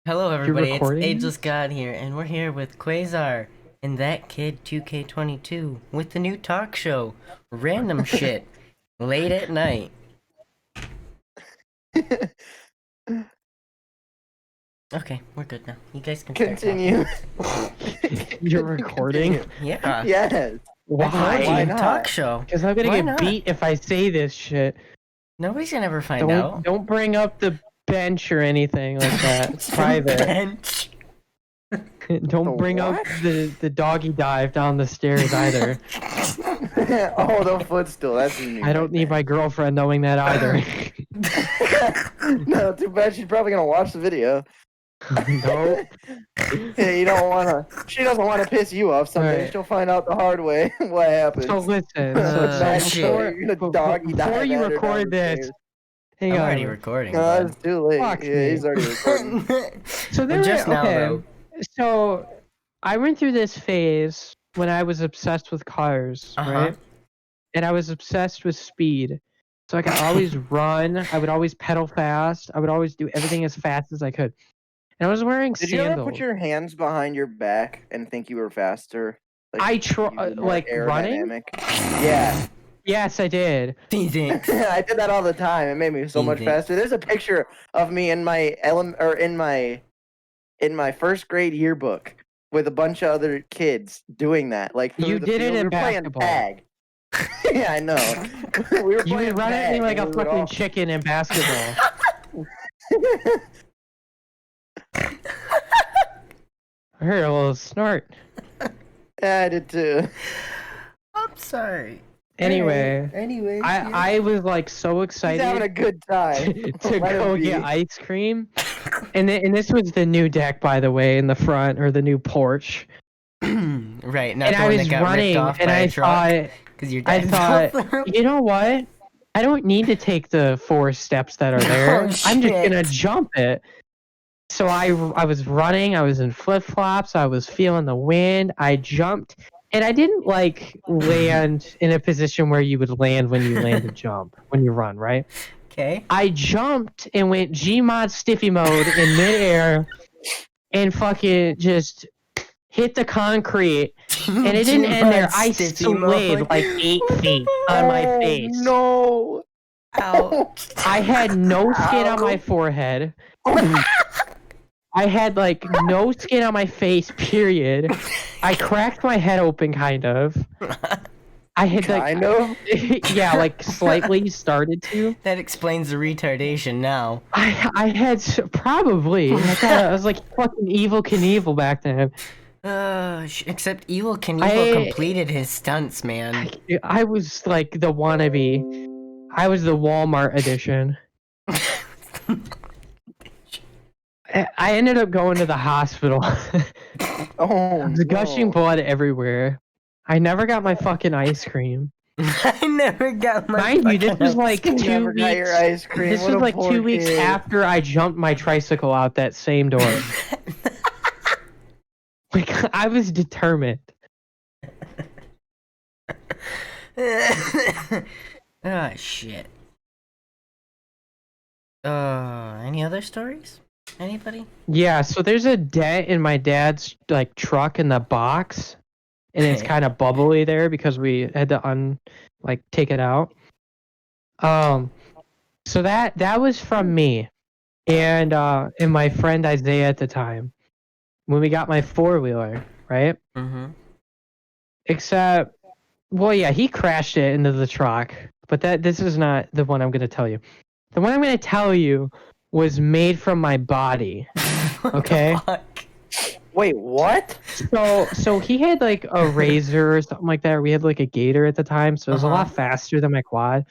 Hello, everybody. It's recording? Ageless God here, and we're here with Quasar and that kid 2K22 with the new talk show, Random Shit, late at night. Okay, we're good now. You guys can start Continue. You're recording? talking. Yeah. Yes. Why? Why Talk not? show. Because I'm gonna Why get not? beat if I say this shit. Nobody's gonna ever find out. Don't bring up the bench or anything like that. It's private. Bench. Don't bring up the doggy dive down the stairs either. Oh, the footstool. That's new. I don't need my girlfriend knowing that either. No, too bad. She's probably gonna watch the video. Nope. Yeah, you don't wanna. She doesn't want to piss you off. Someday Right. she'll find out the hard way what happens. So listen. shit. You're gonna doggy dive Before you at her record this, downstairs. hang I'm on. already recording. No, bud. it's too late. Fuck Yeah, me. he's already recording. So there Just now, though. So I went through this phase when I was obsessed with cars, right? And I was obsessed with speed. So I could always run. I would always pedal fast. I would always do everything as fast as I could. And I was wearing Did you sandals. ever put your hands behind your back and think you were faster? I you were more like running? aerodynamic? Yeah. Yes, I did. Thanks. I did that all the time. It made me so much faster. There's a picture of me in my in my first grade yearbook with a bunch of other kids doing that. Like through You the did it field. in We were playing basketball. tag. Yeah, I know. We were You playing would run at me tag, like a and we would fucking all- chicken in basketball. I heard a little snort. Yeah, I did too. I'm sorry. Anyway, Anyway. I was like so He's having excited a good time. to Let him go be. get ice cream. And this was the new deck, by the way, in the front, or the new porch. Right, not And the I one was that got running, ripped off and by I a truck. thought, Because your I dad thought, fell through. you know what? I don't need to take the 4 steps that are there. I'm just gonna shit. jump it. So I was running. I was in flip flops. I was feeling the wind. I jumped, and I didn't like land in a position where you would land when you land a jump when you run, right? Okay. I jumped and went Gmod stiffy mode in midair, and fucking just hit the concrete. And it didn't end there. I slid like 8 feet on my face. No. Ouch. I had no skin on my forehead. I had like no skin on my face, period. I cracked my head open, kind of. I had like, Kind of. yeah, like slightly started to. That explains the retardation now. I had probably. I thought I was like fucking Evil Knievel back then. Except Evil Knievel completed his stunts, man. I was like the wannabe. I was the Walmart edition. I ended up going to the hospital. Oh, The gushing no. blood everywhere. I never got my fucking ice cream. I never got my Mind you, this fucking was like You 2 never got your weeks. ice cream. This What was a like poor 2 weeks kid. after I jumped my tricycle out that same door. Like I was determined. Ah, shit. Any other stories? Anybody? Yeah, so there's a dent in my dad's like truck in the box, and it's Okay. kind of bubbly there because we had to take it out. So that was from me, and my friend Isaiah at the time when we got my 4-wheeler, right? Mm-hmm. Except, well, yeah, he crashed it into the truck, but this is not the one I'm gonna tell you. The one I'm gonna tell you was made from my body. Okay. Wait, what? So he had like a Razor or something like that. We had like a Gator at the time, so it was a lot faster than my quad.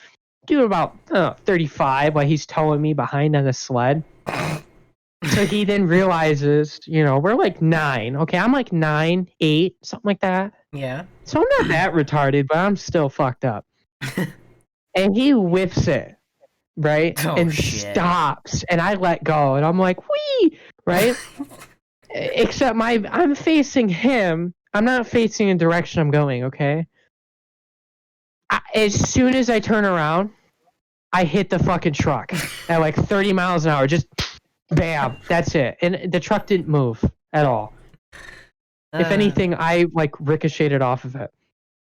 Doing about 35 while he's towing me behind on a sled. So he then realizes, we're like 9. Okay, I'm like 9, 8, something like that. Yeah. So I'm not that retarded, but I'm still fucked up. And he whips it, right? Oh, and shit. stops, and I let go, and I'm like, whee! Right? Except I'm facing him. I'm not facing in the direction I'm going, okay? As soon as I turn around, I hit the fucking truck at like 30 miles an hour. Just bam. That's it. And the truck didn't move at all. If anything, I like ricocheted off of it.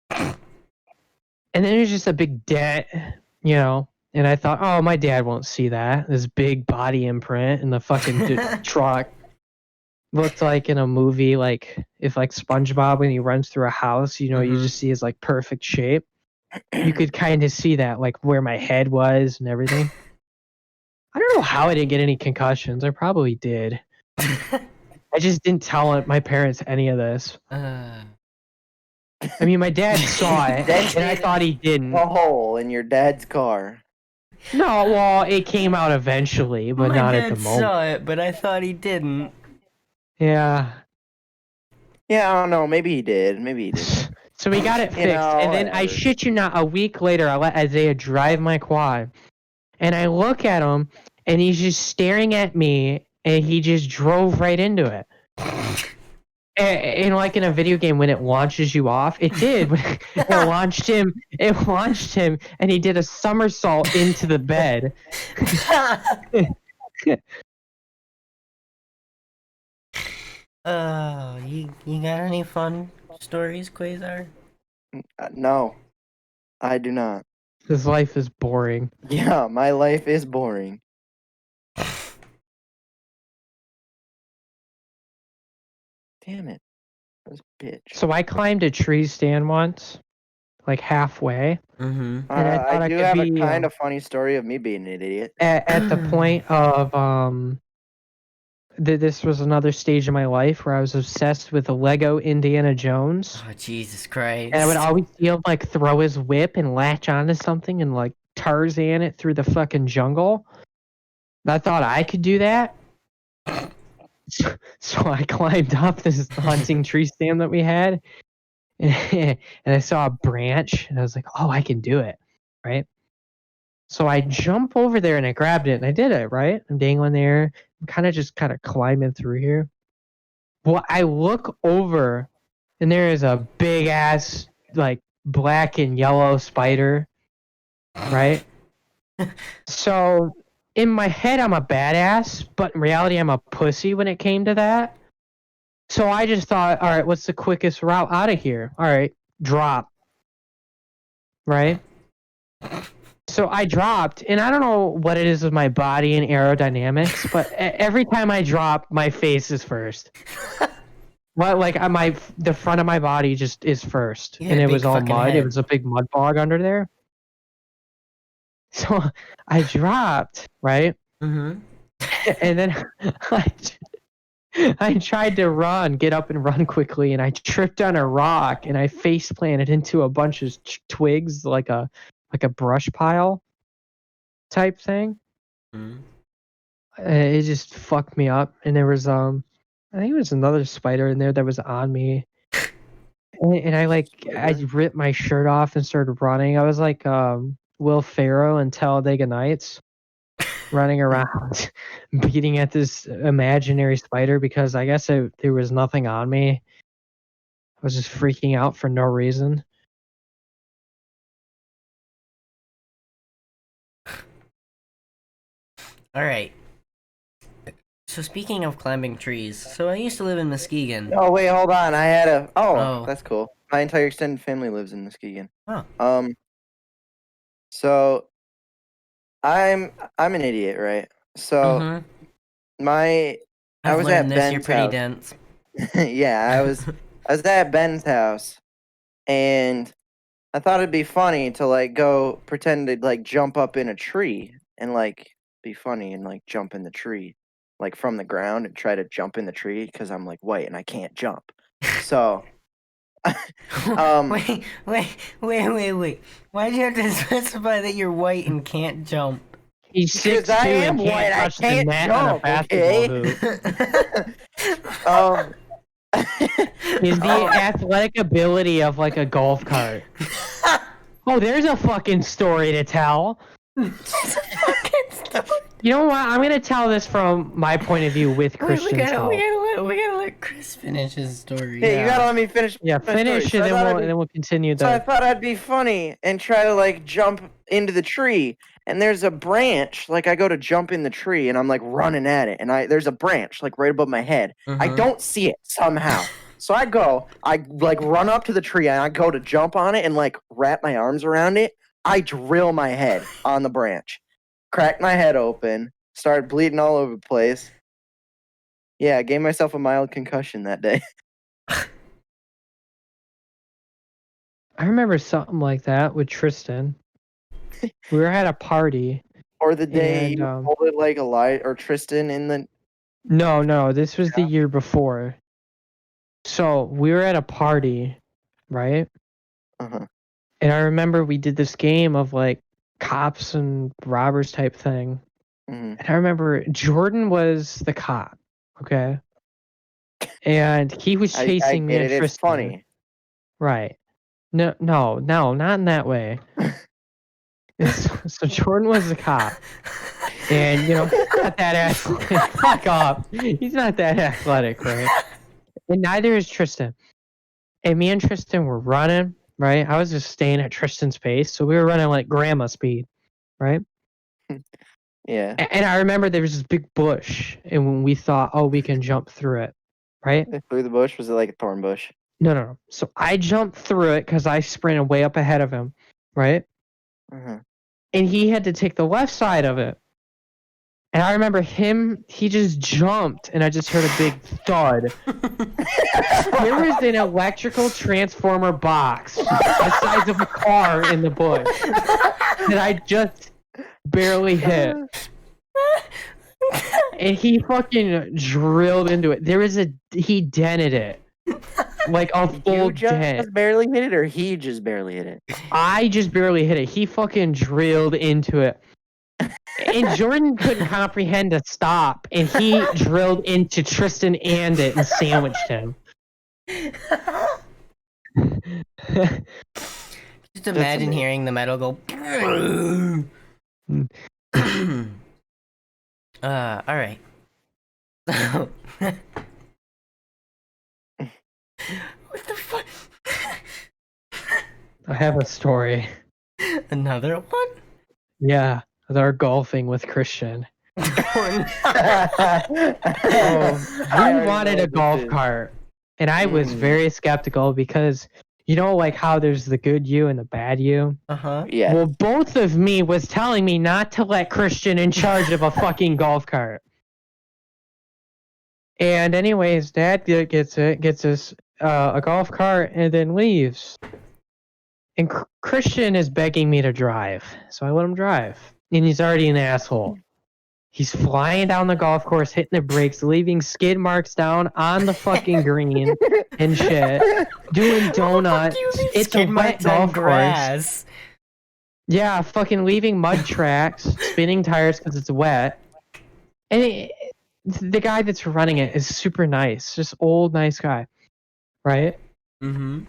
And then there's just a big dent, you know. And I thought, oh, my dad won't see that. This big body imprint in the fucking truck. Looked like in a movie, like if like SpongeBob when he runs through a house, you know, you just see his like perfect shape. You could kind of see that, like where my head was and everything. I don't know how I didn't get any concussions. I probably did. I just didn't tell my parents any of this. I mean, my dad saw it, and I thought he didn't. A hole in your dad's car. No, well, it came out eventually, but not at the moment. My dad saw it, but I thought he didn't. Yeah. Yeah, I don't know. Maybe he did. Maybe he did. So we got it fixed, and then I shit you not, a week later, I let Isaiah drive my quad, and I look at him, and he's just staring at me, and he just drove right into it. And like in a video game, when it launches you off, it did. It launched him, and he did a somersault into the bed. You got any fun stories, Quasar? No, I do not. His life is boring. Yeah, my life is boring. Damn it. This bitch. So I climbed a tree stand once, like halfway. Mm-hmm. And I do have a kind of funny story of me being an idiot. At the point of this was another stage of my life where I was obsessed with the Lego Indiana Jones. Oh, Jesus Christ. And I would always see him like throw his whip and latch onto something and like Tarzan it through the fucking jungle. I thought I could do that. So I climbed up this hunting tree stand that we had, and I saw a branch, and I was like, oh, I can do it, right? So I jump over there, and I grabbed it, and I did it, right? I'm dangling there. I'm kind of climbing through here. Well, I look over, and there is a big-ass, like, black and yellow spider, right? So in my head, I'm a badass, but in reality, I'm a pussy when it came to that. So I just thought, all right, what's the quickest route out of here? All right, drop. Right? So I dropped, and I don't know what it is with my body and aerodynamics, but every time I drop, my face is first. Well, like the front of my body just is first, and it was all mud. Head. It was a big mud bog under there. So I dropped, right? Mm-hmm. And then I tried to get up and run quickly, and I tripped on a rock, and I face planted into a bunch of twigs, like a brush pile type thing. Mm-hmm. It just fucked me up, and there was I think it was another spider in there that was on me, and I ripped my shirt off and started running. I was like Will Ferrell in Talladega Nights, running around beating at this imaginary spider because I guess there was nothing on me. I was just freaking out for no reason. All right. So speaking of climbing trees, so I used to live in Muskegon. Oh wait, hold on. I had that's cool. My entire extended family lives in Muskegon. Oh. So I'm an idiot, right? So I was at Ben's you're pretty house. dense. Yeah, I was at Ben's house, and I thought it'd be funny to like go pretend to like jump up in a tree and like be funny and like jump in the tree, like from the ground and try to jump in the tree because I'm like white and I can't jump. So wait. Why'd you have to specify that you're white and can't jump? He's 6'2" because I am and white. I can't jump. Okay. Is the athletic ability of like a golf cart. Oh, there's a fucking story to tell. Fucking story. You know what? I'm gonna tell this from my point of view with Wait, Christian's help. we gotta let Chris finish his story. Yeah, you gotta let me finish. Yeah, my story. finish So it, I and thought then we'll continue. So I thought I'd be funny and try to like jump into the tree. And there's a branch, like I go to jump in the tree and I'm like running at it. And there's a branch like right above my head. I don't see it somehow. So I like run up to the tree and I go to jump on it and like wrap my arms around it. I drill my head on the branch, cracked my head open, started bleeding all over the place. Yeah, I gave myself a mild concussion that day. I remember something like that with Tristan. We were at a party. Or the day And, you pulled it like a lie, or Tristan in the. No, this was the year before. So we were at a party, right? Uh-huh. And I remember we did this game of like cops and robbers type thing. Mhm. And I remember Jordan was the cop, okay? And he was I chasing me get and it. It's Tristan. funny. Right. No, not in that way. So Jordan was the cop. And, he's not that athletic. Fuck off. He's not that athletic, right? And neither is Tristan. And me and Tristan were running, right? I was just staying at Tristan's pace. So we were running like grandma speed, right? Yeah. And I remember there was this big bush. And when we thought, oh, we can jump through it, right? Through the bush? Was it like a thorn bush? No. So I jumped through it because I sprinted way up ahead of him, right? Uh-huh. And he had to take the left side of it. And I remember he just jumped, and I just heard a big thud. There was an electrical transformer box the size of a car in the bush that I just barely hit. And he fucking drilled into it. He dented it. Like a full You just dent. barely hit it, or he just barely hit it? I just barely hit it. He fucking drilled into it. And Jordan couldn't comprehend a stop, and he drilled into Tristan and it and sandwiched him. Just imagine hearing the metal go. All right. What the fuck? I have a story. Another one? Yeah, with our golfing with Christian. He wanted a golf cart, and I was very skeptical because like how there's the good you and the bad you. Yeah. Well, both of me was telling me not to let Christian in charge of a fucking golf cart. And anyways, Dad gets us a golf cart and then leaves. And Christian is begging me to drive, so I let him drive. And he's already an asshole. He's flying down the golf course, hitting the brakes, leaving skid marks down on the fucking green and shit. Doing donuts. It's a wet golf course. Yeah, fucking leaving mud tracks, spinning tires because it's wet. And the guy that's running it is super nice, just old nice guy, right? Mm-hmm.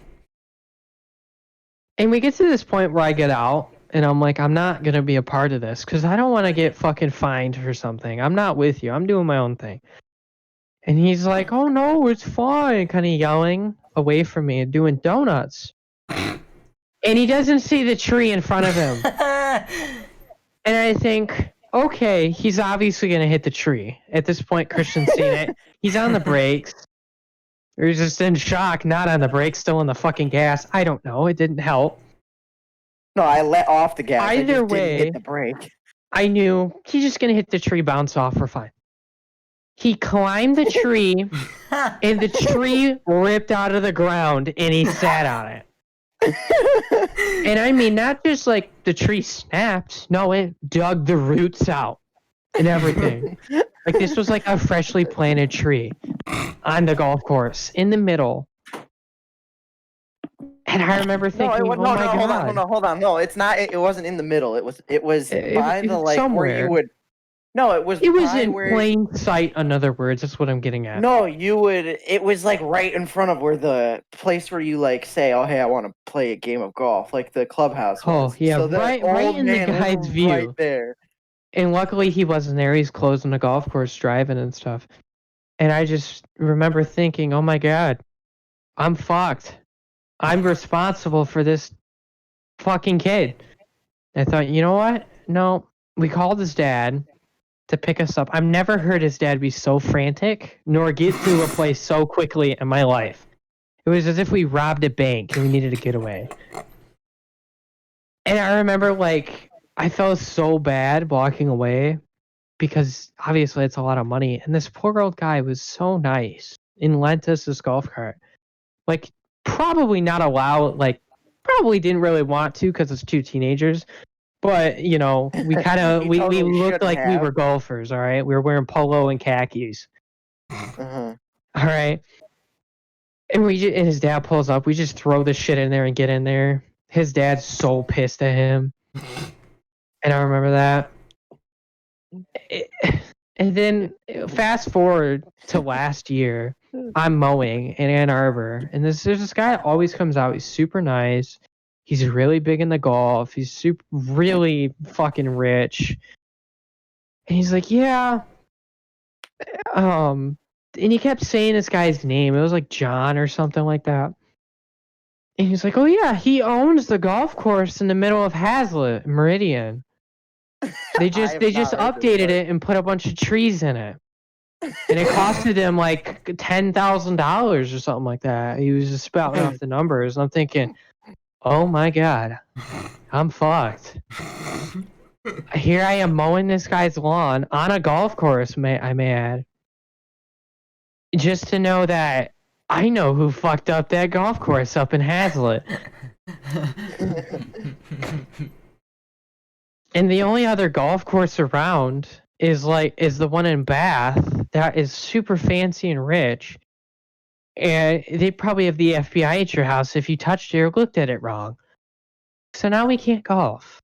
And we get to this point where I get out, and I'm like, I'm not gonna be a part of this because I don't want to get fucking fined for something. I'm not with you. I'm doing my own thing. And he's like, oh no, it's fine, kind of yelling away from me and doing donuts. And he doesn't see the tree in front of him. And I think, okay, he's obviously gonna hit the tree. At this point, Christian's seen it. He's on the brakes. Or he's just in shock, not on the brakes, still on the fucking gas. I don't know. It didn't help. No, I let off the gas. Either I just way, didn't hit the brake. I knew he's just going to hit the tree, bounce off, we're fine. He climbed the tree, and the tree ripped out of the ground, and he sat on it. And I mean, not just like the tree snapped. No, it dug the roots out and everything. Like this was like a freshly planted tree on the golf course in the middle. And I remember thinking, oh my God. Hold on. No, it's not. It wasn't in the middle. It was by the like somewhere. where you would. No, it was. It was in plain sight. In other words, that's what I'm getting at. No, you would. It was like right in front of where the place where you like say, "Oh, hey, I want to play a game of golf," like the clubhouse. Oh was. yeah, so right in the guy's view. Right there. And luckily he wasn't there. He's closing the golf course, driving and stuff. And I just remember thinking, oh my God, I'm fucked. I'm responsible for this fucking kid. I thought, you know what? No, we called his dad to pick us up. I've never heard his dad be so frantic nor get through a place so quickly in my life. It was as if we robbed a bank and we needed to get away. And I remember, like, I felt so bad walking away because obviously it's a lot of money. And this poor old guy was so nice and lent us this golf cart. Like, probably not allowed, like, probably didn't really want to because it's two teenagers. But, you know, we kind of, He we totally looked shouldn't like we have. were golfers, all right? We were wearing polo and khakis, Uh-huh. all right? And and his dad pulls up. We just throw the shit in there and get in there. His dad's so pissed at him. And I remember that. And then fast forward to last year, I'm mowing in Ann Arbor, and there's this guy that always comes out. He's super nice. He's really big in the golf. He's super really fucking rich. And he's like, yeah. And he kept saying this guy's name. It was like John or something like that. And he's like, oh yeah, he owns the golf course in the middle of Hazlitt Meridian. They I have just not heard this updated part. it and put a bunch of trees in it. And it costed him like $10,000 or something like that. He was just spouting off the numbers. And I'm thinking, oh my God, I'm fucked. Here I am mowing this guy's lawn on a golf course, I may add. Just to know that I know who fucked up that golf course up in Hazlitt. And the only other golf course around is the one in Bath that is super fancy and rich. And they probably have the FBI at your house if you touched it or looked at it wrong. So now we can't golf.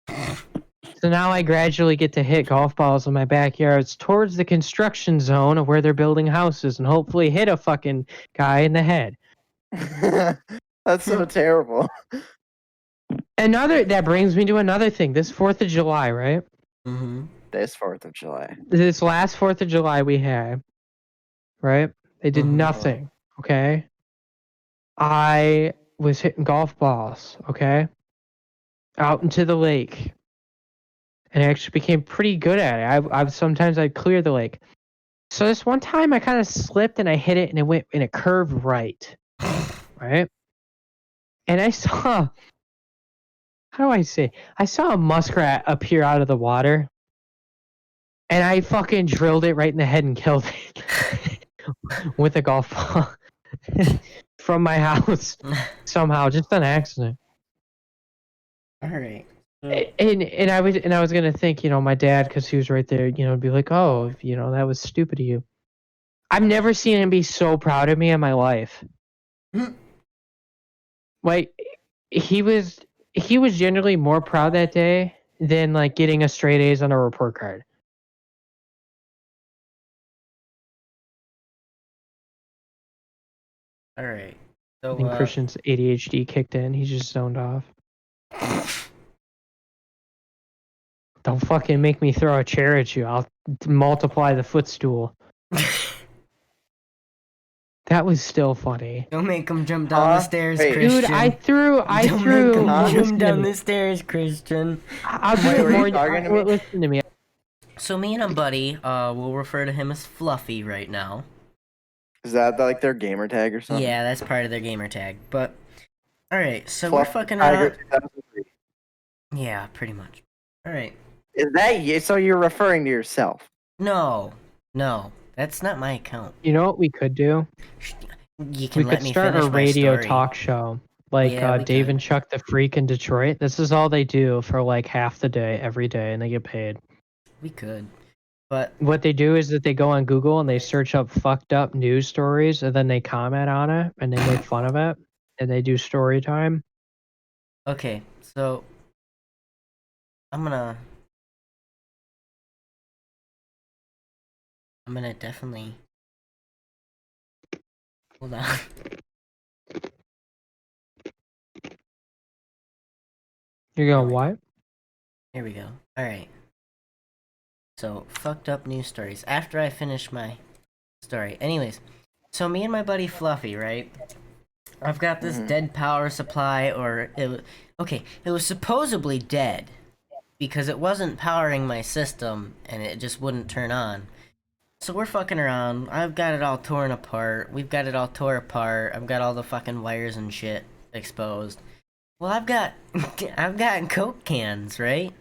So now I gradually get to hit golf balls in my backyards towards the construction zone of where they're building houses and hopefully hit a fucking guy in the head. That's so terrible. That brings me to another thing. This 4th of July, right? Mm-hmm. This 4th of July. This last 4th of July we had, right? They did Mhm. nothing, okay? I was hitting golf balls, okay? Out into the lake. And I actually became pretty good at it. Sometimes I'd clear the lake. So this one time I kind of slipped and I hit it and it went in a curve right. Right? And I saw, how do I say? I saw a muskrat appear out of the water. And I fucking drilled it right in the head and killed it with a golf ball from my house somehow, just an accident. All right. And I was gonna think, you know, my dad, because he was right there, you know, be like, oh, you know, that was stupid of you. I've never seen him be so proud of me in my life. Like he was generally more proud that day than like getting a straight A's on a report card. All right. I So, think Christian's ADHD kicked in. He's just zoned off. Don't fucking make me throw a chair at you. I'll multiply the footstool. That was still funny. don't make him jump down the stairs, Wait. Christian. Dude, I threw Don't make him Huh? jump down the stairs, Christian. I'll do Wait, it were you more. talking to me? Listen to me. So me and a buddy, we'll refer to him as Fluffy right now. Is that like their gamer tag or something? Yeah, that's part of their gamer tag. But all right, so Fluff we're fucking Tiger around. 2003. Yeah, pretty much. All right. Is that you? So you're referring to yourself? No, that's not my account. You know what we could do? You can We let could me start finish a my radio story. talk show. Like Yeah, we Dave could. and Chuck the Freak in Detroit. This is all they do for like half the day, every day, and they get paid. We could, but What they do is that they go on Google and they search up fucked up news stories and then they comment on it and they make fun of it and they do story time. okay. So I'm gonna definitely hold on. You're going, what? Here we go. All right. So, fucked up news stories. After I finish my story. Anyways, so me and my buddy Fluffy, right? I've got this dead power supply, it was supposedly dead because it wasn't powering my system and it just wouldn't turn on. So we're fucking around. I've got it all torn apart. We've got it all tore apart. I've got all the fucking wires and shit exposed. Well, I've got Coke cans, right?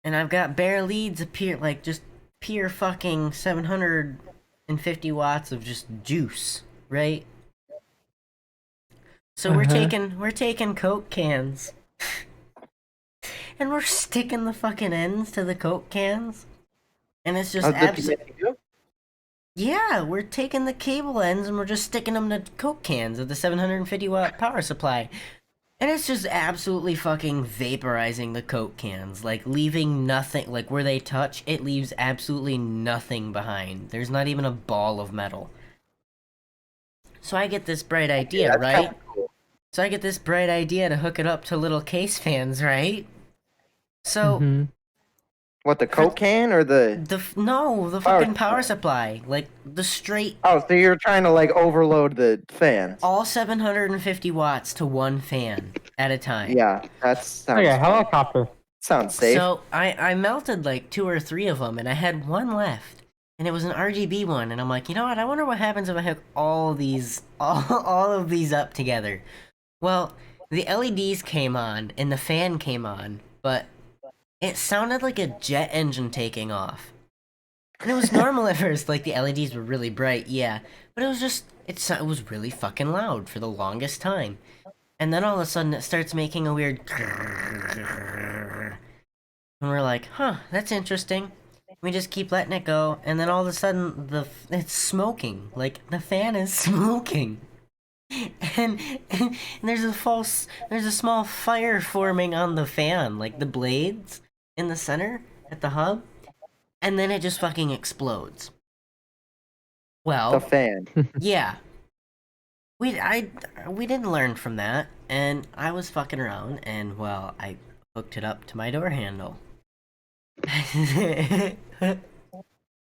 And I've got bare leads appear like just pure fucking 750 watts of just juice, right? So we're taking Coke cans. And we're sticking the fucking ends to the Coke cans. And it's just Yeah, we're taking the cable ends and we're just sticking them to Coke cans of the 750 watt power supply. And it's just absolutely fucking vaporizing the Coke cans, like leaving nothing, like where they touch, it leaves absolutely nothing behind. There's not even a ball of metal. So I get this bright idea, right? Cool. So I get this bright idea to hook it up to little case fans, right? So What, the Coke can or the fucking power supply, like the straight. Oh, so you're trying to like overload the fans? All 750 watts to one fan at a time. Yeah, sounds helicopter. Sounds safe. So I melted like 2 or 3 of them, and I had one left, and it was an RGB one, and I'm like, you know what? I wonder what happens if I hook all of these up together. Well, the LEDs came on and the fan came on, but it sounded like a jet engine taking off. And it was normal at first, like the LEDs were really bright, yeah. But it was just, it was really fucking loud for the longest time. And then all of a sudden it starts making a weird... And we're like, huh, that's interesting. We just keep letting it go, and then all of a sudden it's smoking. Like, the fan is smoking. And there's a small fire forming on the fan, like the blades in the center at the hub, and then it just fucking explodes. Well, the fan. yeah. We didn't learn from that, and I was fucking around, and well, I hooked it up to my door handle.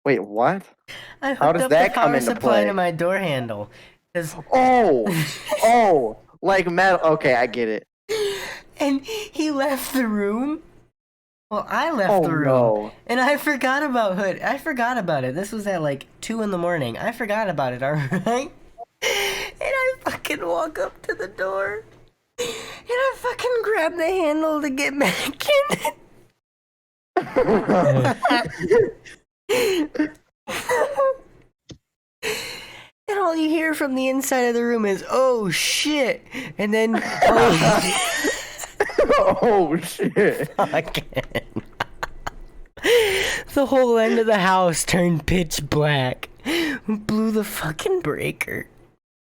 Wait, what? I hooked How does up that the come power into supply play? to my door handle. Oh, like metal. Okay, I get it. And he left the room. Well, I left the room, no. and I forgot about Hood. I forgot about it. This was at like 2 in the morning. I forgot about it, alright? And I fucking walk up to the door, and I fucking grab the handle to get back in. And all you hear from the inside of the room is, oh shit, and then, Oh shit. again. The whole end of the house turned pitch black. Blew the fucking breaker.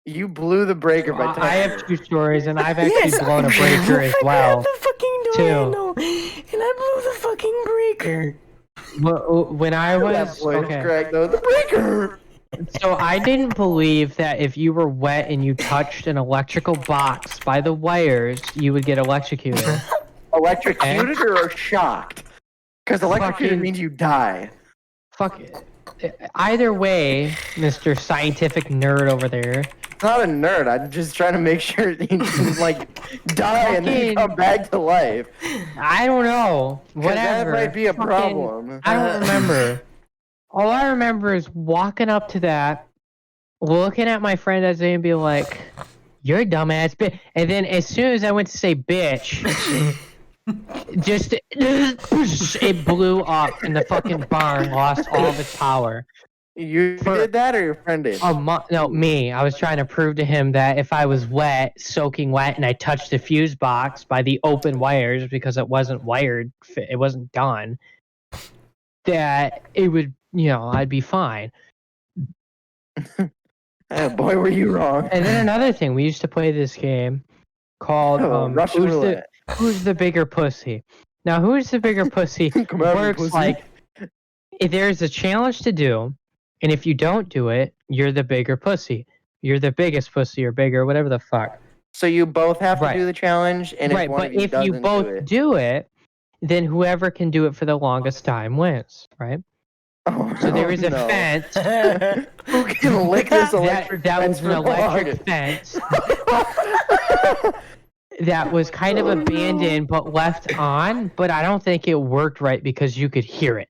You blew the breaker by I have 2 stories, and I've actually blown a breaker as well. I grabbed the fucking door handle, and I blew the fucking breaker. When I was correct though. The breaker. So I didn't believe that if you were wet and you touched an electrical box by the wires, you would get electrocuted. Electrocuted or shocked? Because electrocuted Fucking- means you die. Fuck it. Either way, Mr. Scientific Nerd over there. Not a nerd. I'm just trying to make sure you can, like, die and then come back to life. I don't know. 'Cause Whatever. that might be a Fucking- problem. I don't remember. All I remember is walking up to that, looking at my friend as and be like, "You're a dumbass bitch." And then as soon as I went to say bitch, just it blew up and the fucking barn lost all of its power. You did that or your friend did? No, me. I was trying to prove to him that if I was wet, soaking wet, and I touched the fuse box by the open wires because it wasn't wired, it wasn't done, that it would, I'd be fine. Boy, were you wrong. And then another thing, we used to play this game called Russian roulette. Who's the bigger pussy? Now, who's the bigger pussy Come at me, works pussy. like if there's a challenge to do, and if you don't do it, you're the bigger pussy. You're the biggest pussy or bigger, whatever the fuck. So you both have to Right. do the challenge, and Right, if one but of you if you doesn't both do it, do it, then whoever can do it for the longest time wins, right? Oh, So there is a no. fence Who can lick this electric that fence was an for the electric longest? fence that was kind of Oh, no. abandoned but left on, but I don't think it worked right because you could hear it.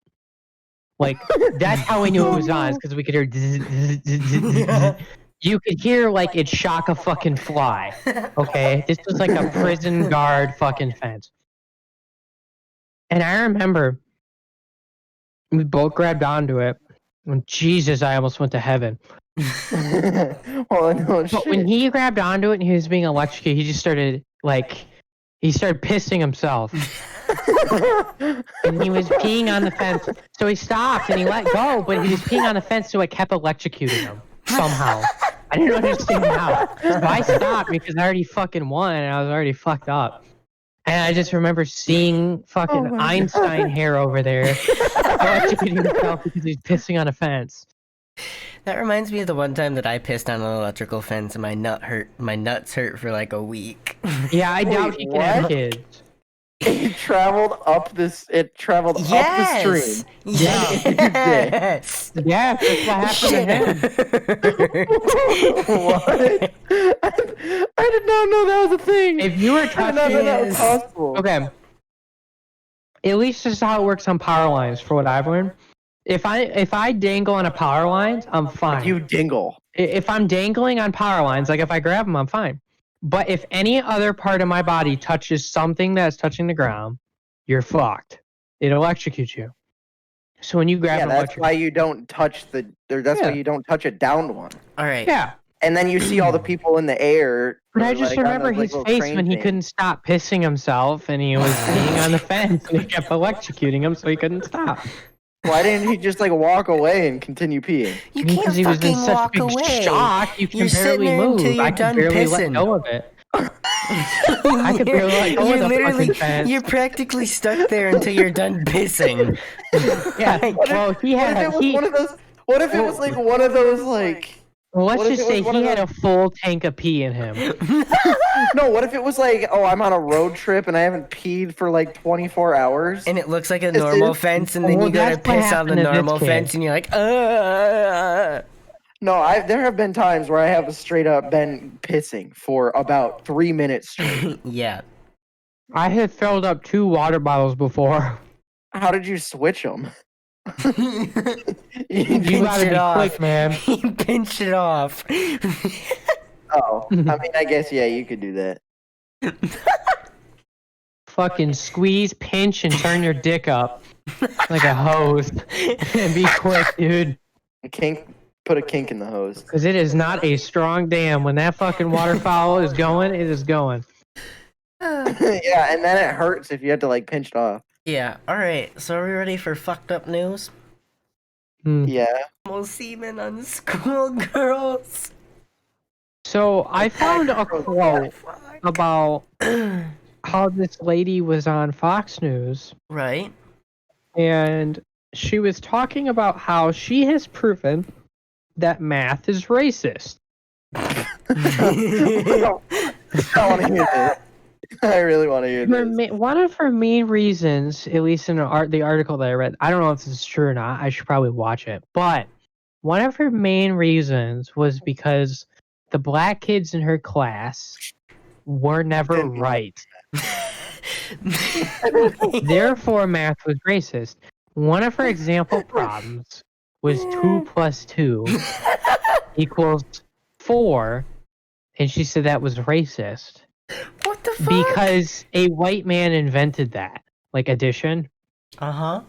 Like that's how we knew it was on, because we could hear. You could hear like it shock a fucking fly. Okay, this was like a prison guard fucking fence. And I remember we both grabbed onto it. And Jesus, I almost went to heaven. Well, no But when shit. he grabbed onto it and he was being electrocuted, he just started he started pissing himself. And he was peeing on the fence. So he stopped and he let go, but he was peeing on the fence, so it kept electrocuting him somehow. I didn't understand how. So I stopped because I already fucking won and I was already fucked up. And I just remember seeing fucking Oh my Einstein God. hair over there electrocuting himself because he's pissing on a fence. That reminds me of the one time that I pissed on an electrical fence and my nuts hurt for like a week. Yeah, I doubt he can have what? kids. It traveled up the stream. Yes. Yeah, that's what happened to him. What? I did not know that was a thing. If you were I did not touching know that was Yes. possible. Okay. At least this is how it works on power lines, for what I've learned. If I dangle on a power line, I'm fine. You dingle. If I'm dangling on power lines, like if I grab them, I'm fine. But if any other part of my body touches something that's touching the ground, you're fucked. It electrocutes you. So when you grab Yeah, an that's electric, why you don't touch that's why Yeah. you don't touch a downed one. All right. yeah. And then you see all the people in the air. But I or, just like, on remember those, like, his little face train when he things. couldn't stop pissing himself, and he was peeing on the fence, and he kept electrocuting him, so he couldn't stop. Why didn't he just like walk away and continue peeing? You Because can't he was in fucking such walk big away. shock, you can You're sitting barely there move. until you're I could done barely pissing. let go of it. I could barely let go of the fucking fence. You're practically stuck there until you're done pissing. Yeah, Like, well, he What if had it was one of those? What if it was like one of those like? well, let's what if just it was say one he of had those- a full tank of pee in him. No, what if it was like, oh, I'm on a road trip and I haven't peed for like 24 hours? and it looks like a This normal is- fence, and then Well, you gotta that's what piss on the happened to this normal kid. fence, and you're like, No, there have been times where I have straight up been pissing for about 3 minutes straight. Yeah. I had filled up 2 water bottles before. How did you switch them? You You pinched gotta it be off. quick, man. He pinched it off. Oh, I mean, I guess yeah, you could do that. Fucking squeeze, pinch, and turn your dick up like a hose. And be quick, dude. Put a kink in the hose. Because it is not a strong dam. When that fucking waterfowl is going, it is going. Yeah, and then it hurts if you have to like pinch it off. Yeah, alright, so are we ready for fucked up news? Hmm. Yeah. Animal semen on schoolgirls. So I found a quote about how this lady was on Fox News, Right? and she was talking about how she has proven that math is racist. I want to hear this. I really want to hear this. One of her main reasons, at least in the article that I read, I don't know if this is true or not. I should probably watch it. But one of her main reasons was because the black kids in her class were never right. Therefore, math was racist. One of her example problems was 2 + 2 equals 4, and she said that was racist. What the fuck? Because a white man invented that, like addition. Uh-huh.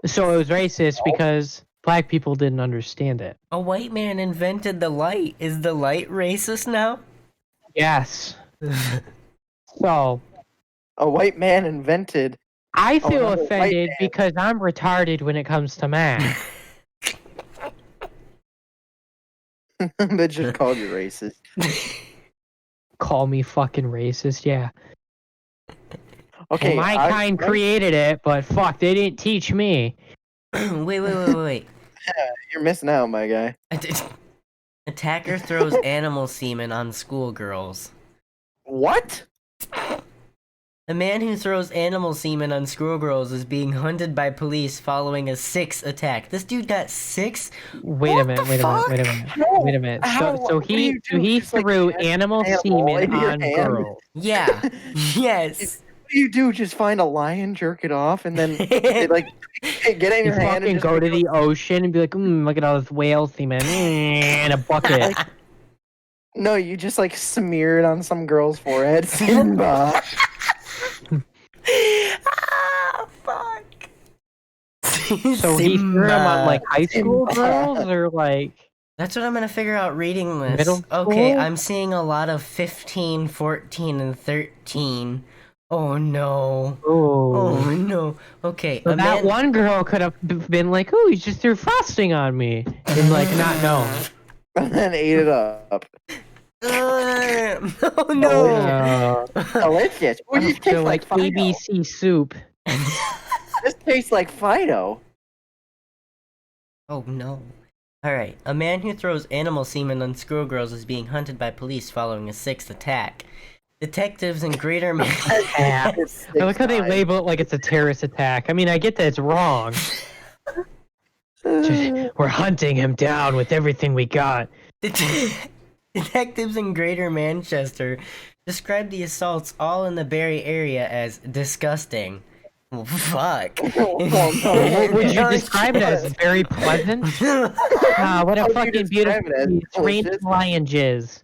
So it was racist because black people didn't understand it. A white man invented the light. Is the light racist now? Yes. So A white man invented. I feel another white offended man. because I'm retarded when it comes to math. They just called you racist. Call me fucking racist, yeah. Okay, Well, my kind created it, but fuck, they didn't teach me. Wait. You're missing out, my guy. Attacker throws animal semen on schoolgirls. What? The man who throws animal semen on schoolgirls is being hunted by police following a 6 attack. This dude got 6? Wait What a minute, the wait a minute, fuck? wait a minute, How- wait a minute. how- So what do you do? he Just, like, threw catch an animal animal semen in your on hand? girls. Yeah. Yes. What do you do? Just find a lion, jerk it off, and then it, like get it in You your hand and fucking just go to the ocean and be like, look at all this whale semen in a bucket. No, you just like smear it on some girl's forehead. Simba. Ah, fuck. So he threw them on like high school Simba. girls or like That's what I'm gonna figure out reading this. middle Okay, school? I'm seeing a lot of 15, 14, and 13. Oh no. Oh Oh. no. Okay, So a that man... one girl could have been like, "Oh, he just threw frosting on me," and like not known. And then ate it up. Oh no. Delicious. Well, it So tastes like like Fido. ABC soup. This tastes like Fido. Oh no. Alright, a man who throws animal semen on schoolgirls is being hunted by police following a 6th attack. Detectives in Greater I like how they label it like it's a terrorist attack. I mean, I get that it's wrong. We're hunting him down with everything we got. Detectives in Greater Manchester described the assaults all in the Barry area as disgusting. Well, fuck. Would you describe it as very pleasant? Ah, what a How would you fucking describe beautiful it as piece. Rain delicious? lion jizz.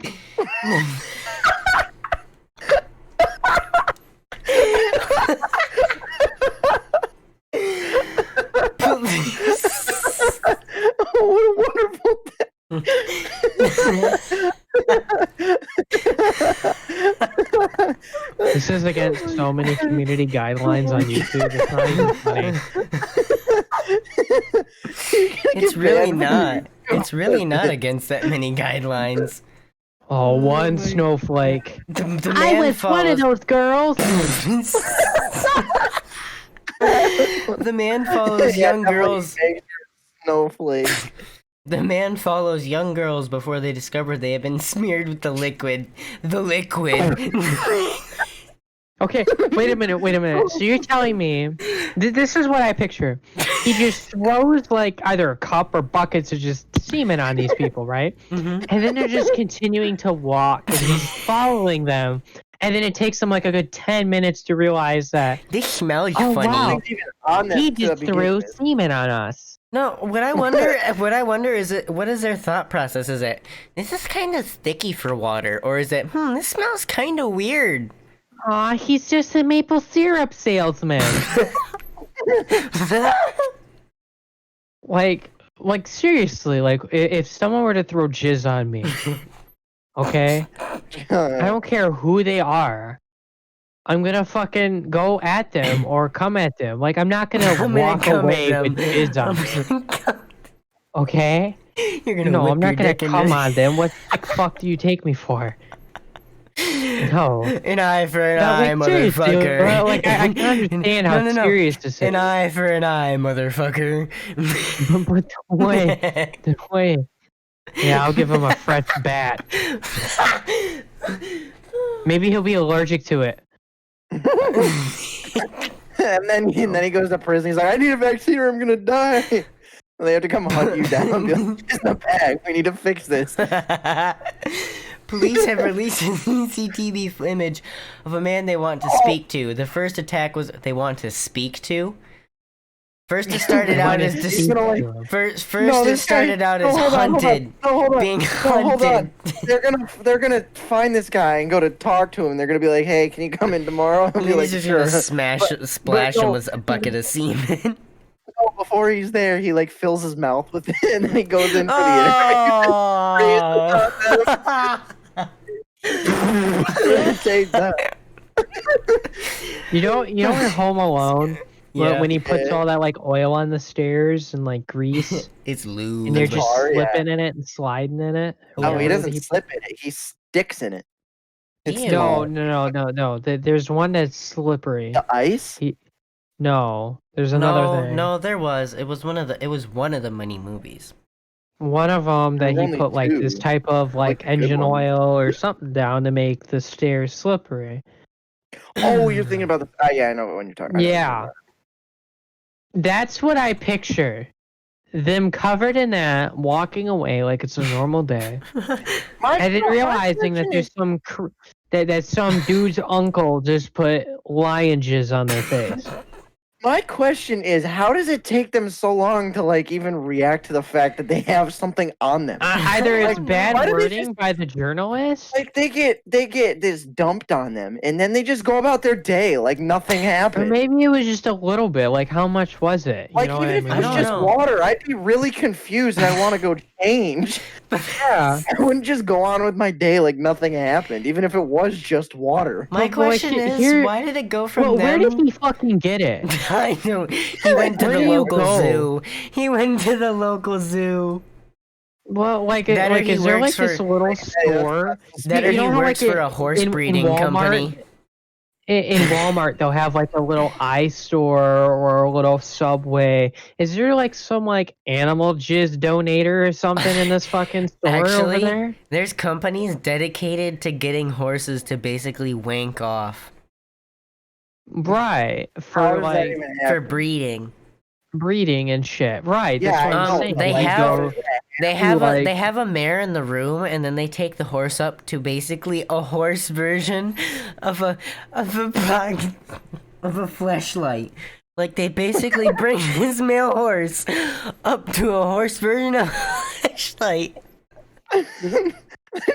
What a wonderful This is against so many community guidelines on YouTube. It's not even funny. It's really not. It's really not against that many guidelines. Oh, one snowflake. The I man was one of follows- those girls. The man follows young girls. Snowflake. The man follows young girls before they discover they have been smeared with the liquid. The liquid. Okay, wait a minute. So you're telling me this is what I picture. He just throws like either a cup or buckets of just semen on these people, right? Mhm. And then they're just continuing to walk and he's following them. And then it takes them like a good 10 minutes to realize that This smells Oh, funny. wow. Even on that he to just begin threw with. semen on us. No, what I wonder is what is their thought process? Is it this is kind of sticky for water, or is it this smells kind of weird? Aw, he's just a maple syrup salesman. like seriously, like if someone were to throw jizz on me, okay? I don't care who they are. I'm gonna fucking go at them or come at them. Like I'm not gonna I'm gonna walk come at away them. with jizz on me. Okay? You're gonna No, whip I'm not your gonna dick come into- on them. What the fuck do you take me for? No. An eye for an No, eye, like, seriously, motherfucker. bro, like, I can understand how No. serious this is. An eye for an eye, motherfucker. But the way. Yeah, I'll give him a fresh bat. Maybe he'll be allergic to it. and then he goes to prison. He's like, I need a vaccine or I'm gonna die. And they have to come hunt you down and be like, it's in the bag. We need to fix this. Police have released a CCTV image of a man they want to speak to. The first attack was they want to speak to. First it started out as He's gonna, like, first No, it this guy- started out no, as hold on, hold on. hunted. No, hold on. Being No, hold on. hunted. They're gonna find this guy and go to talk to him. They're gonna be like, hey, can you come in tomorrow? He'll be He's like, just sure. gonna splash him no. with a bucket of semen. Oh, before he's there, he like fills his mouth with it and then he goes in for Oh. the interview. Take that. You know in Home Alone, Yeah. when he puts Yeah. all that like oil on the stairs and like grease, It's lube. and they're just bar, yeah. slipping in it and sliding in it. or Oh, he whatever doesn't slip in it. He sticks in it. It's Ew. No, the, no. There's one that's slippery. the ice. No, there's another thing. No, there was. It was one of the money movies. One of them that There's he only put like this two. type of like Like the good engine one. oil or something down to make the stairs slippery. Oh, you're thinking about the. Yeah, I know what one you're talking. Yeah. That's what I picture. Them covered in that, walking away like it's a normal day, and then realizing that there's that some dude's uncle just put lion jizz on their face. My question is, how does it take them so long to like even react to the fact that they have something on them? Either it's Like, bad why do they wording just- by the journalist. Like they get this dumped on them, and then they just go about their day like nothing Or happened. maybe it was just a little bit. Like, how much was it? You Like know what even I if mean? it was don't just know. water, I'd be really confused and I want to go change. Yeah. I wouldn't just go on with my day like nothing happened, even if it was just water. My But, like, question is, here- why did it go from Well, where them? did he fucking get it? I know. He went to Where the do you local go? zoo. He went to the local zoo. Well, like, That or he is there like works this for- little store? That or You know he how, works like, for a horse in breeding Walmart- company. In Walmart, they'll have like a little iStore or a little Subway. Is there like some like animal jizz donator or something in this fucking store over Actually, there? there's companies dedicated to getting horses to basically wank off Right. How For does that like even for happen? breeding. breeding and shit. Right. Yeah, That's what I I'm know, saying. they Like, have- go- They have like- they have a mare in the room, and then they take the horse up to basically a horse version of a fleshlight. Like they basically bring this male horse up to a horse version of a fleshlight.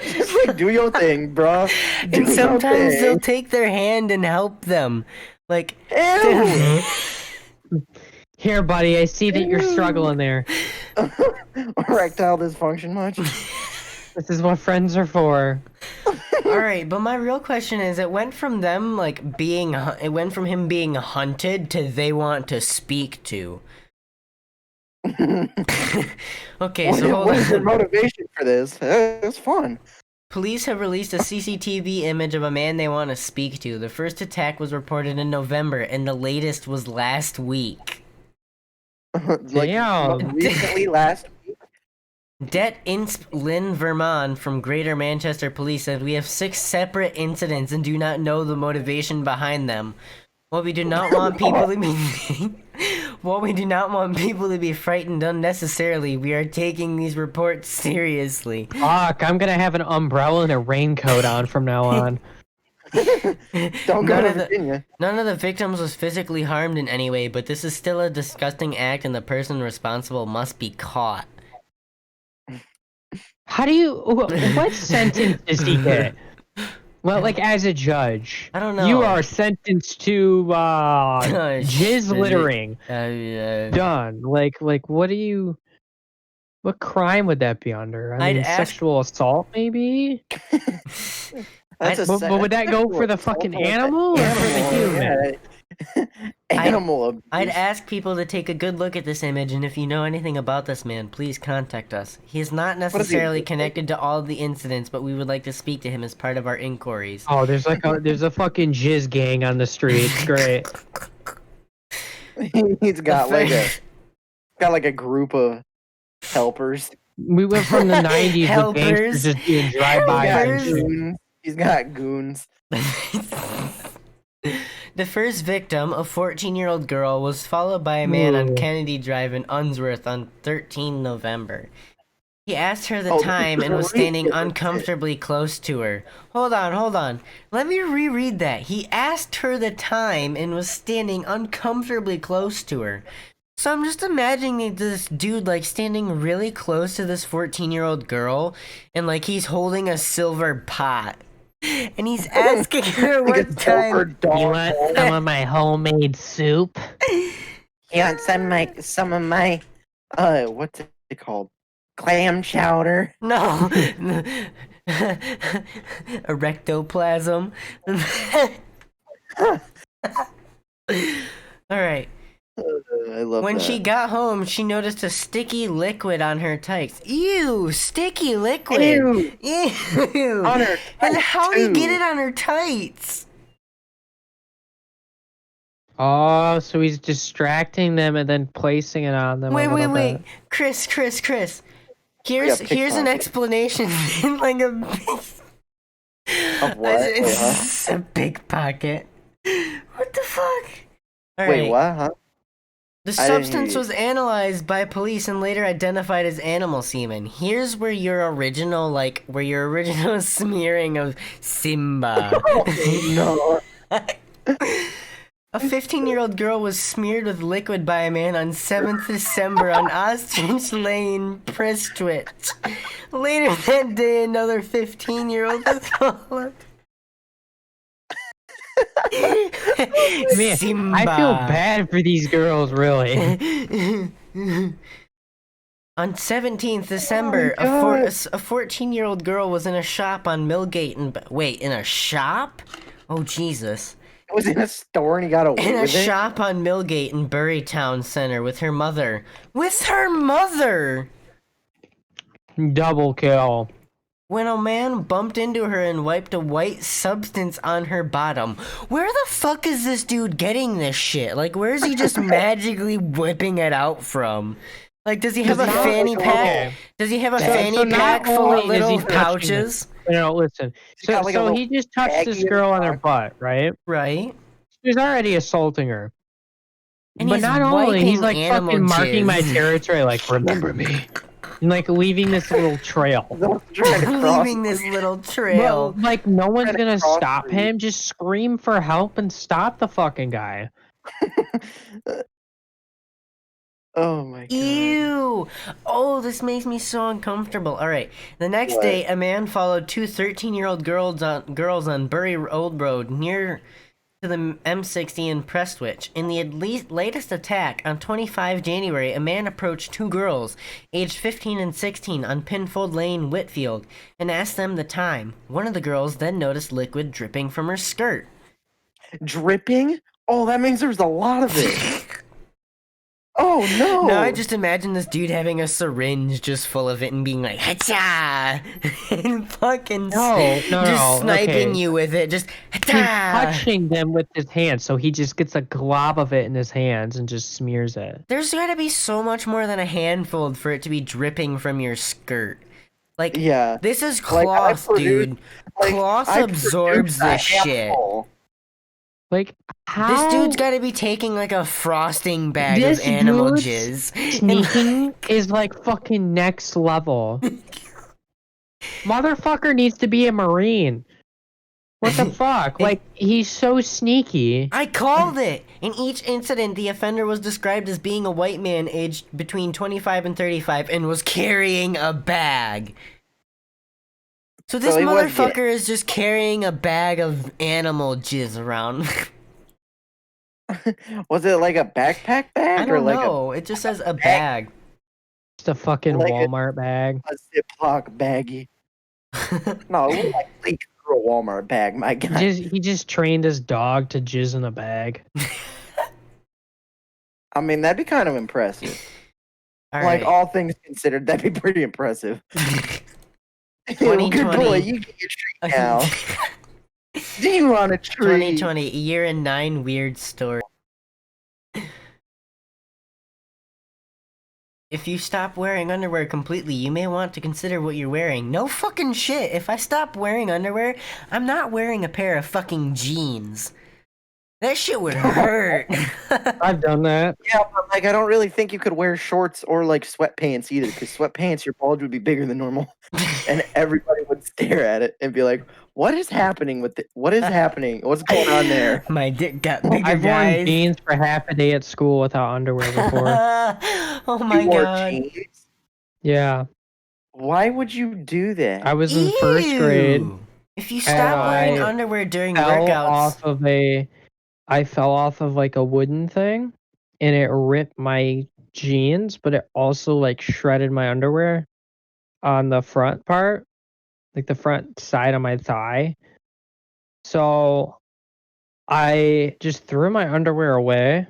Just like do your thing, bro. And sometimes they'll take their hand and help them. Like Ew. Here, buddy, I see that you're struggling there. Erectile dysfunction much? This is what friends are for. all right, but my real question is, it went from them like it went from him being hunted to they want to speak to. Okay, so hold What is your on. motivation for this? It's fun. Police have released a CCTV image of a man they want to speak to. The first attack was reported in November, and the latest was last week. Like Damn. recently, last week. Det Insp Lynn Vermont from Greater Manchester Police said, "We have 6 separate incidents and do not know the motivation behind them. While we do not want people to be while we do not want people to be frightened unnecessarily, we are taking these reports seriously." Fuck, I'm gonna have an umbrella and a raincoat on from now on. Don't go None to of the- Virginia. None of the victims was physically harmed in any way, but this is still a disgusting act and the person responsible must be caught. How do you? What sentence does he get? Well, like as a judge, I don't know. you are sentenced to jizz shit. littering. Uh, Done. Like what do you? What crime would that be under? I I'd mean, ask- sexual assault, maybe. That's a But would that go for the fucking animal or for the human? Animal abuse. I'd ask people to take a good look at this image, and if you know anything about this man, please contact us. He is not necessarily connected to all of the incidents, but we would like to speak to him as part of our inquiries. Oh, there's a fucking jizz gang on the streets. Great. He's got The like a group of helpers. We went from the 90s with Helpers. gangsters just doing drive-by. Helpers. shooting. He's got goons. The first victim, a 14-year-old girl, was followed by a man on Ooh. Kennedy Drive in Unsworth on 13 November. He asked her the Oh, time and was standing racist. uncomfortably close to her. Hold on. Let me reread that. He asked her the time and was standing uncomfortably close to her. So I'm just imagining this dude like standing really close to this 14-year-old girl, and like he's holding a silver pot. And he's asking her Like a what silver time. dog. You want some of my homemade soup? You want some of my what's it called? Clam chowder. No. Erectoplasm. Alright. I love When that. she got home, she noticed a sticky liquid on her tights. Ew! Sticky liquid! Ew. Ew! On her And tights, how do you get too. it on her tights? Oh, so he's distracting them and then placing it on them. a Wait. little bit. Chris. Here's Yeah, an pickpocket. explanation in like a Of what? Wait, huh? It's a big pocket. What the fuck? All Wait, right. what? Huh? The I didn't hear substance you. was analyzed by police and later identified as animal semen. Here's where your original, smearing of Simba. No. A 15-year-old girl was smeared with liquid by a man on 7th December on Ostrich Lane, Prestwich. Later that day, another 15-year-old was followed. Man, Simba. I feel bad for these girls, really. On 17th December, Oh my God. a 14-year-old girl was in a shop on Millgate and wait, in a shop? Oh Jesus. It was in a store and he got away In a with it. shop on Millgate in Bury Town Center with her mother. With her mother! Double kill. When a man bumped into her and wiped a white substance on her bottom. Where the fuck is this dude getting this shit? Like, where is he just magically whipping it out from? Like, does he have a Does he have, fanny like, a pack? Okay. Does he have a So- fanny so not pack full only of is little he touching pouches? No, listen. He's got, So, like, a so little he just touched this baggie girl on her sock. butt, right? Right? He's already assaulting her. And But he's not only, he's wiping like animal fucking marking my jizz. territory, like, remember me. And like leaving this little trail. They're trying to cross. Leaving this little Well, trail. like, no one's Trying to gonna cross stop the- him. Just scream for help and stop the fucking guy. Oh my God. Ew! Oh, this makes me so uncomfortable. All right. The next What? day, a man followed two 13-year-old girls on Bury Old Road near to the M60 in Prestwich. In the latest attack, on 25 January, a man approached two girls, aged 15 and 16, on Pinfold Lane, Whitfield, and asked them the time. One of the girls then noticed liquid dripping from her skirt. Dripping? Oh, that means there's a lot of it. Oh no! Now I just imagine this dude having a syringe just full of it and being like, "Hacha!" and fucking just sniping okay. you with it. Just He's "Hacha!" touching them with his hands, so he just gets a glob of it in his hands and just smears it. There's gotta be so much more than a handful for it to be dripping from your skirt. Like, Yeah. this is Like, I cloth, produced- dude. like, Cloth I absorbs produced a this shit. handful. Like, how? This dude's gotta be taking like a frosting bag This of animal dude's jizz. and, Sneaking is like fucking next level. Motherfucker needs to be a Marine. What the fuck? Like, he's so sneaky. I called it! In each incident, the offender was described as being a white man aged between 25 and 35 and was carrying a bag. So this So he was motherfucker is just carrying a bag of animal jizz around. Was it like a backpack bag I or don't like know. It just says a bag. Just a fucking Like a- Walmart bag. a Ziploc baggie? No, it looked like leaked through a Walmart bag, my guy. He just trained his dog to jizz in a bag. I mean, that'd be kind of impressive. All Like, right. all things considered, that'd be pretty impressive. Good 2020. boy, you get your treat now. Do you want a treat? 2020, a year and 9 weird stories. If you stop wearing underwear completely, you may want to consider what you're wearing. No fucking shit. If I stop wearing underwear, I'm not wearing a pair of fucking jeans. That shit would hurt. I've done that. Yeah, but like, I don't really think you could wear shorts or like sweatpants either, because sweatpants, your bulge would be bigger than normal, and everybody would stare at it and be like, "What is happening with it? What is happening? What's going on there?" My dick got bigger, I've worn guys. jeans for half a day at school without underwear before. Oh my You wore god. jeans? Yeah, Why would you do that? I was in first grade. Ew. If you stop wearing I underwear during Fell workouts, I fell off of like a wooden thing, and it ripped my jeans, but it also like shredded my underwear on the front part, like the front side of my thigh. So I just threw my underwear away,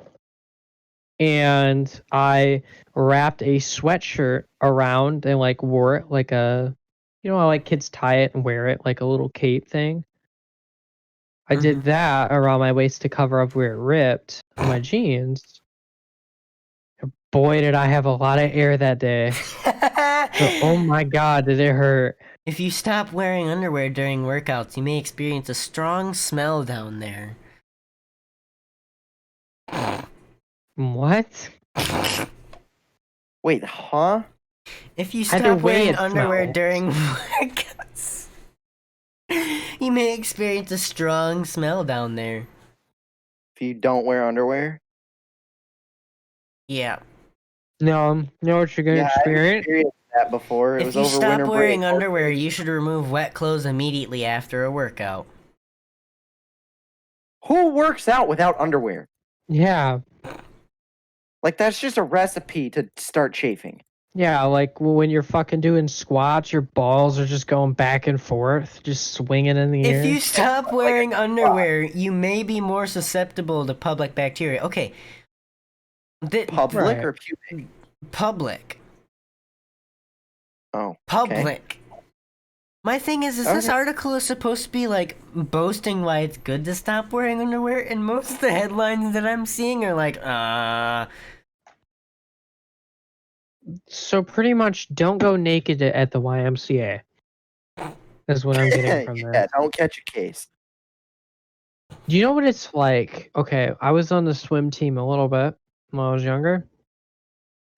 and I wrapped a sweatshirt around and like wore it like a, you know how like kids tie it and wear it like a little cape thing. I did that around my waist to cover up where it ripped on my jeans. Boy, did I have a lot of air that day. Oh my god, did it hurt. If you stop wearing underwear during workouts, you may experience a strong smell down there. What? Wait, huh? If you Either stop way, wearing it underwear smells. during workouts, you may experience a strong smell down there. If you don't wear underwear? Yeah. No, you know what you're gonna Yeah, I've experience? experienced that before. It If was you over stop winter wearing break. underwear, you should remove wet clothes immediately after a workout. Who works out without underwear? Yeah, Like, that's just a recipe to start chafing. yeah. Like when you're fucking doing squats, your balls are just going back and forth, just swinging in the If air. you stop wearing underwear, you may be more susceptible to public bacteria. Okay. Public Right. or pubic? Public. Oh, okay. Public. My thing is this Okay. article is supposed to be like boasting why it's good to stop wearing underwear, and most of the headlines that I'm seeing are like, So pretty much, don't go naked at the YMCA. Is what I'm getting from Yeah, this. don't catch a case. Do you know what it's like? Okay, I was on the swim team a little bit when I was younger,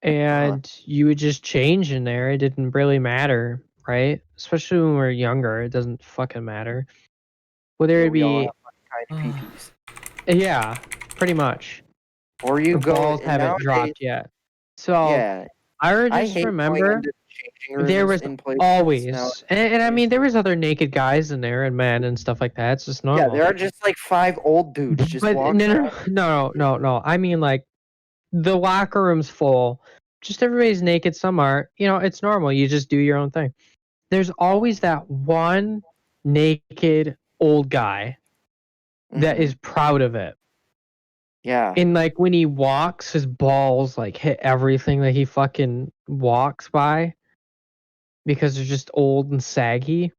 and you would just change in there. It didn't really matter, right? Especially when we were younger, it doesn't fucking matter. Whether Yeah, it we all be, have tiny peepees. yeah, pretty much. Or you The go, balls and haven't nowadays, dropped yet. So yeah, I I just hate going remember into changing there rooms was in places now. always, and I mean, there was other naked guys in there and men and stuff like that. It's just Yeah, normal. there are just like 5 old dudes just But walking around. no. I mean, like, the locker room's full. Just everybody's naked. Some aren't. You know, it's normal. You just do your own thing. There's always that one naked old guy that Mhm. is proud of it. Yeah. And like when he walks, his balls like hit everything that he fucking walks by because they're just old and saggy.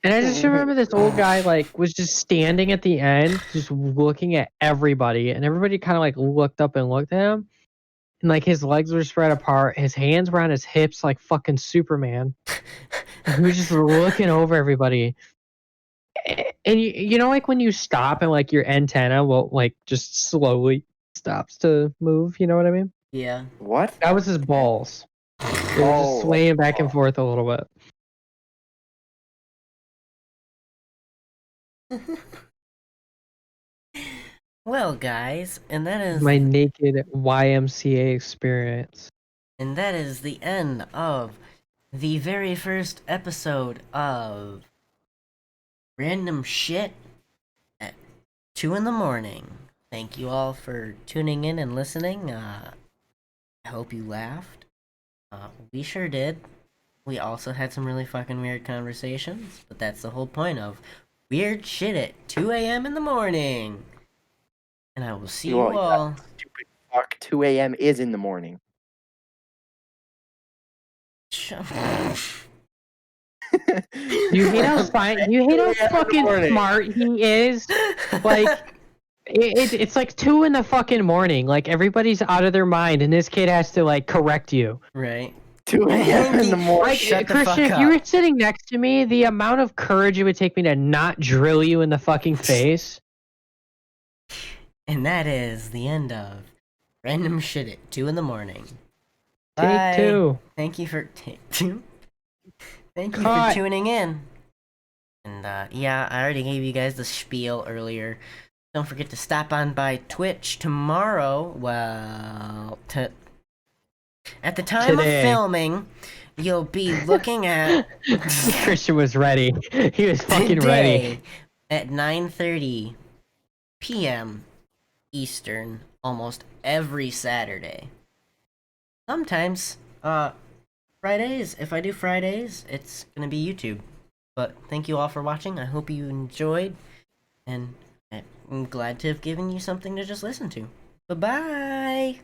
And I just remember this old guy like was just standing at the end, just looking at everybody, and everybody kind of like looked up and looked at him. And like his legs were spread apart, his hands were on his hips like fucking Superman. And he was just looking over everybody. And you know, like when you stop and like your antenna will like just slowly stops to move, you know what I mean? yeah. What? That was his balls. They were just Oh, swaying back and forth a little bit. Well, guys, and that is My naked YMCA experience. the end of the very first episode of Random Shit at 2 in the morning. Thank you all for tuning in and listening. I hope you laughed. We sure did. We also had some really fucking weird conversations, but that's the whole point of weird shit at 2 a.m. in the morning. And I will see you well, yeah, all. stupid fuck. 2 a.m. is in the morning. You hate how fucking smart he is. Like it's like 2 in the fucking morning. Like everybody's out of their mind, and this kid has to like correct you. Right. 2 a.m. in the morning. Like Shut the Christian, fuck if you up. were sitting next to me, the amount of courage it would take me to not drill you in the fucking face. And that is the end of Random Shit at 2 in the morning. Take Bye. 2. Thank you for take 2. Thank you Cut. for tuning in. And yeah, I already gave you guys the spiel earlier. Don't forget to stop on by Twitch tomorrow. Well, at the time Today. of filming, you'll be looking at Christian was ready. He was fucking ready. today at 9:30 p.m. Eastern, almost every Saturday. Sometimes, Fridays, if I do Fridays, it's gonna be YouTube. But thank you all for watching. I hope you enjoyed, and I'm glad to have given you something to just listen to. Bye-bye!